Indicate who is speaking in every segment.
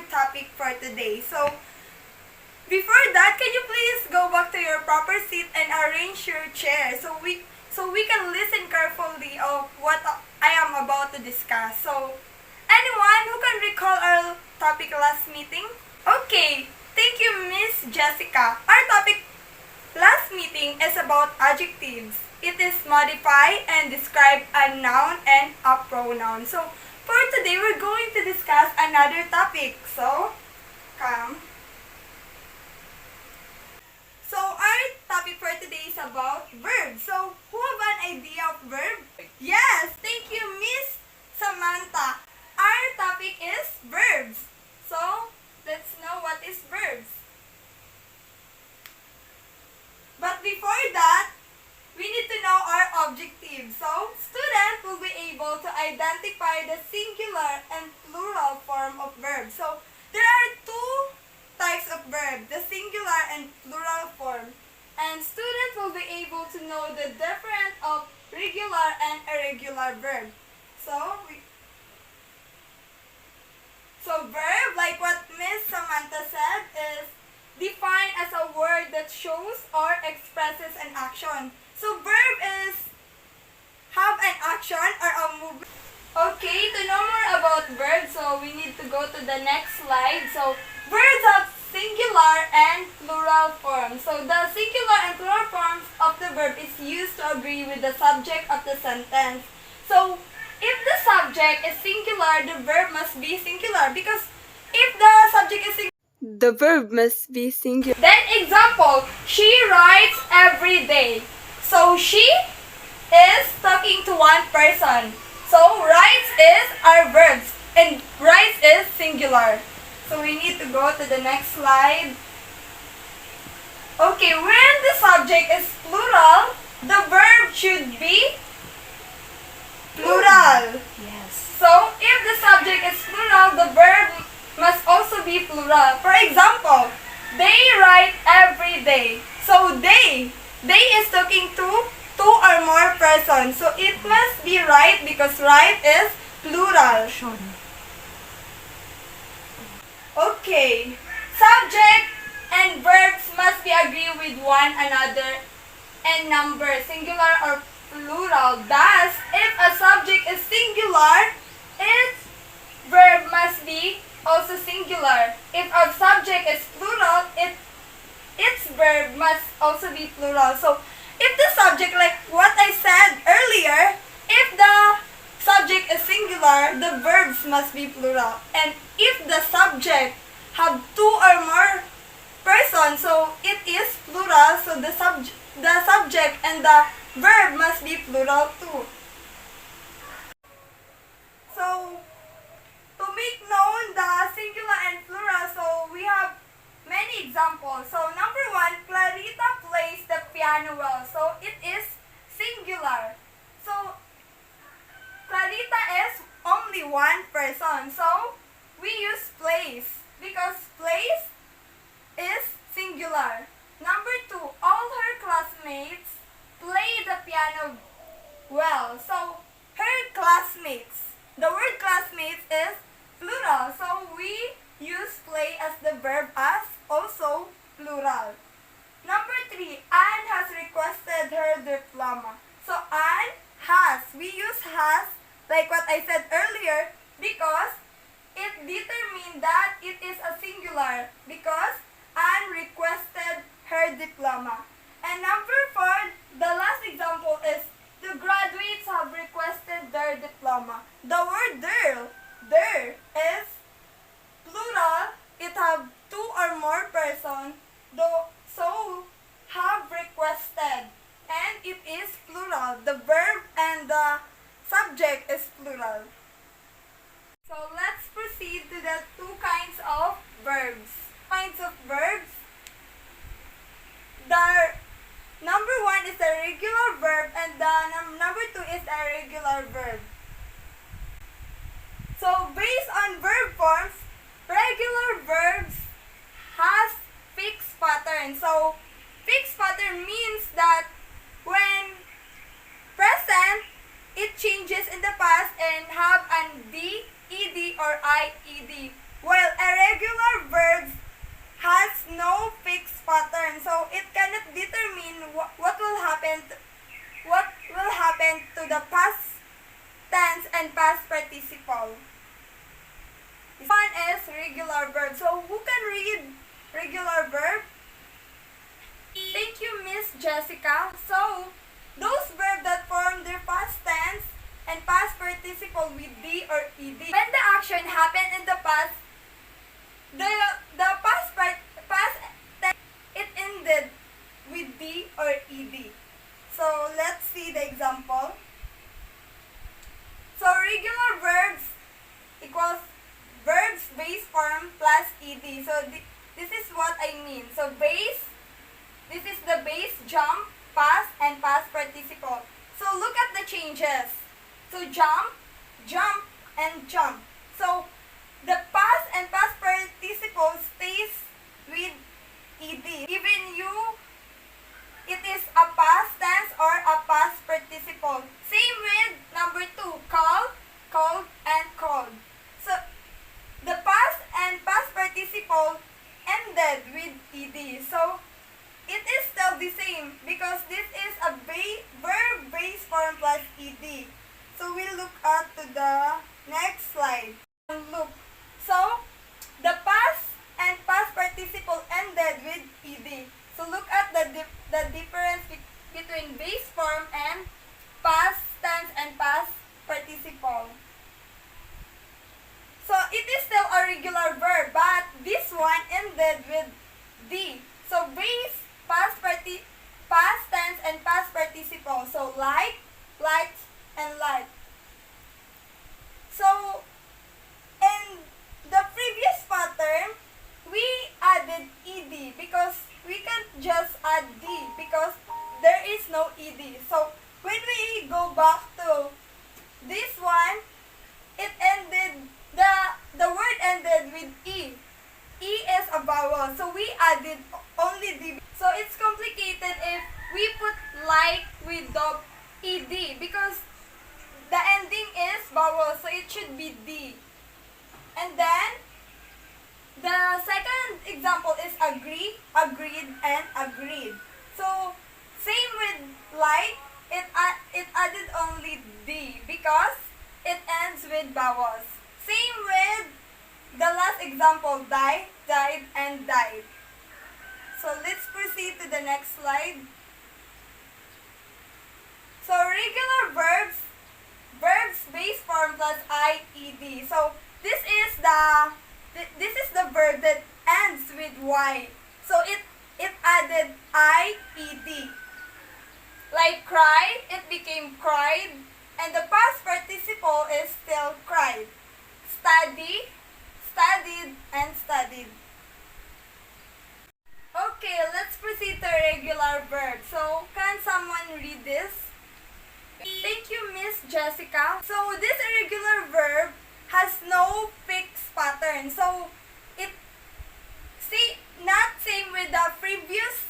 Speaker 1: topic for today. So, before that, can you please go back to your proper seat and arrange your chair so we can listen carefully of what I am about to discuss. So, anyone who can recall our topic last meeting? Okay, thank you, Miss Jessica. Our topic last meeting is about adjectives. It is modify and describe a noun and a pronoun. So, for today, we're going to discuss another topic. So, come. So, our topic for today is about verbs. So, who have an idea of verb? Yes, thank you, Miss Samantha. Our topic is verbs. So, let's know what is verbs. But before that, we need to know our objective. So, students will be able to identify the singular and plural form of verbs. So, there are two types of verb, the singular and plural form. And students will be able to know the difference of regular and irregular verb. So verb, like what Miss Samantha said, is defined as a word that shows or expresses an action. So verb is have an action or a movement. Okay, to know more about verbs, so we need to go to the next slide. So verbs have singular and plural forms. So the singular and plural forms of the verb is used to agree with the subject of the sentence. So if the subject is singular, the verb must be singular, because if the subject is singular, the verb must be singular. Then example, she writes every day. So she is talking to one person. So writes is our verbs and writes is singular. So we need to go to the next slide. Okay, when the subject is plural, the verb should be plural.
Speaker 2: Yes.
Speaker 1: So if the subject is plural, the verb must also be plural. For example, they write every day. So they is talking to two or more persons. So it must be right because right is plural. Okay. Subject and verbs must be agree with one another and number, singular or plural. Thus, if a subject is singular, its verb must be also singular. If a subject is plural, its verb must also be plural. So, if the subject, like what I said earlier, if the subject is singular, the verbs must be plural. And if the subject have two or more persons, so it is plural, so the subject and the verb must be plural too. So, to make known the singular and plural, so we have many examples. So, number one, Clarita plays the piano well. So, it is singular. So, Clarita is only one person. So, we use plays because plays is singular. Number two, all her classmates play the piano well. So, her classmates. The word classmates is plural. So, we use play as the verb as also plural. Number three, Anne has requested her diploma. So, Anne has. We use has, like what I said earlier, because it determines that it is a singular, because Anne requested her diploma. And number four, the last example is the graduates have requested their diploma. The word there is plural. It have two or more persons, so have requested, and it is plural. The verb and the subject is plural. So let's proceed to the two kinds of verbs. The number one is the regular verb and the number two is the irregular verb. So based on verb to the past tense and past participle. This one is regular verb. So who can read regular verb? Thank you, Miss Jessica. So those verbs that form their past tense and past participle with D or ED. When the action happened in the past, the past tense, it ended with D or ED. So let's see the example. So regular verbs equals verbs base form plus ED. So this is what I mean. So base, this is the base, jump, past, and past participle. So look at the changes. So jump, jump, and jump. So the past and past participle stays with ED. Even it is a past tense or a past participle. Same with number 2, called, called, and called. So the past and past participle ended with ED. So it is still the same because this is a verb base form plus ED. So we look at to the next slide. Look. So the past and past participle ended with ED. So look at the difference between base form and past tense and past participle. So it is still a regular verb, but this one ended with D. So base, past tense, and past participle. So like, liked, and like. So in the previous pattern, we added ED because we can't just add D because there is no ED. So when we go back to this one, it ended, the word ended with E. E is a vowel, so we added only D. So it's complicated if we put like with the ED because the ending is vowel, so it should be D. And then the second example is agree, agreed, and agreed. So same with like, it added only D because it ends with vowels. Same with the last example, die, died, and died. So let's proceed to the next slide. So regular verbs base form plus IED. So this is the verb that ends with Y. So it added IED. Like cried, it became cried, and the past participle is still cried. Study, studied, and studied. Okay, let's proceed to regular verbs. So, can someone read this? Thank you, Miss Jessica. So, this irregular verb has no fixed pattern. So, not same with the previous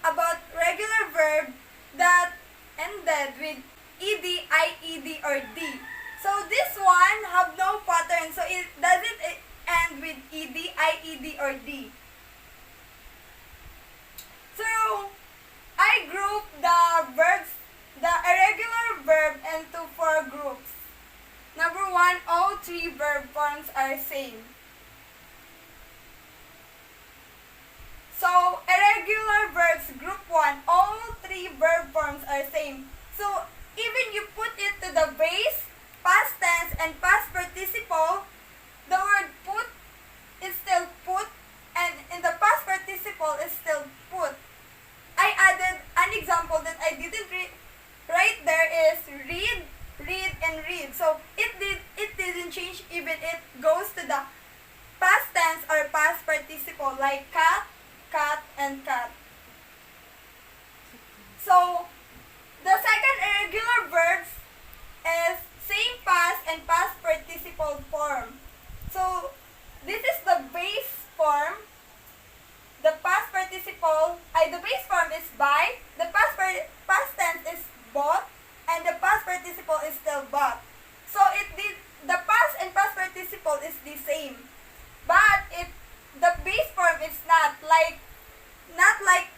Speaker 1: about regular verb that ended with ED, IED, or D. So, this one have no pattern. So, it doesn't end with ED, IED, or D. So, I grouped the verbs, the irregular verb into 4 groups. Number 1, all 3 verb forms are same. So, irregular verbs, group 1, all 3 verb forms are same. So, even you put it to the base, past tense, and past participle, the word put is still put, and in the past participle is still put. I added an example that I didn't write there is read, read, and read. So it didn't change even it goes to the past tense or past participle like cat, cat, and cat. So the second irregular verbs is same past and past participle form. So this is the base form. The past participle, the base form is by, the past tense is bought, and the past participle is still bought. So the past and past participle is the same. But the base form is not like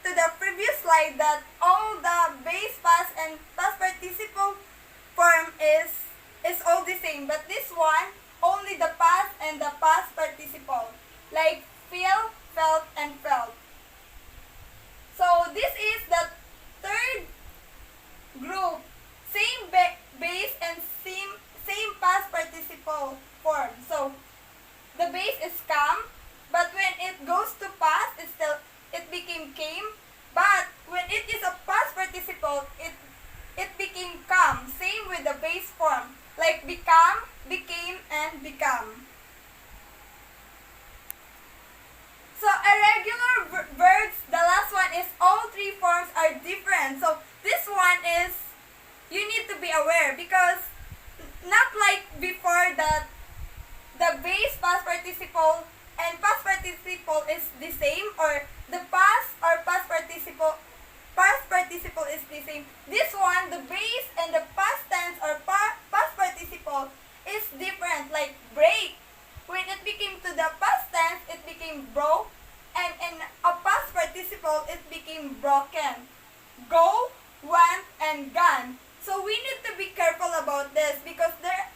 Speaker 1: to the previous slide that all the base, past, and past participle form is all the same, but this one only the past and the past participle, like feel, felt, and felt. So this is the third group, same base and same past participle form. So the base is come, but when it goes to past, it became came. But when it is a past participle, it became come. Same with the base form, like become, became, and become. So irregular verbs, the last one is all three forms are different. So this one is, you need to be aware because not like before that the base past participle and past participle is the same, or the past or past participle is the same. This one, the base and the past tense or past participle is different, like break. When it became to the past tense, it became broke, and in a past participle, it became broken. Go, went, and gone. So we need to be careful about this because there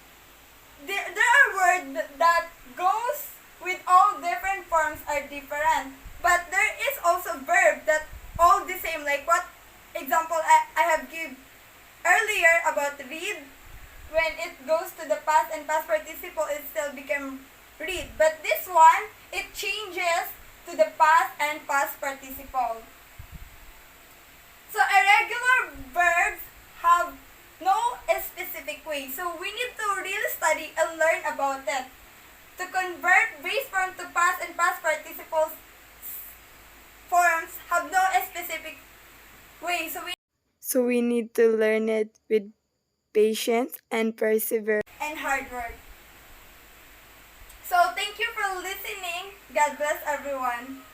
Speaker 1: are words that goes with all different forms are different. But there is also verb that all the same, like what example I have give earlier about read. When it goes to the past and past participle, it still became read. But this one, it changes to the past and past participle. So irregular verbs have no specific way. So we need to really study and learn about it. To convert base form to past and past participles forms have no specific way. So we need to learn it with patience and perseverance and hard work. So thank you for listening. God bless everyone.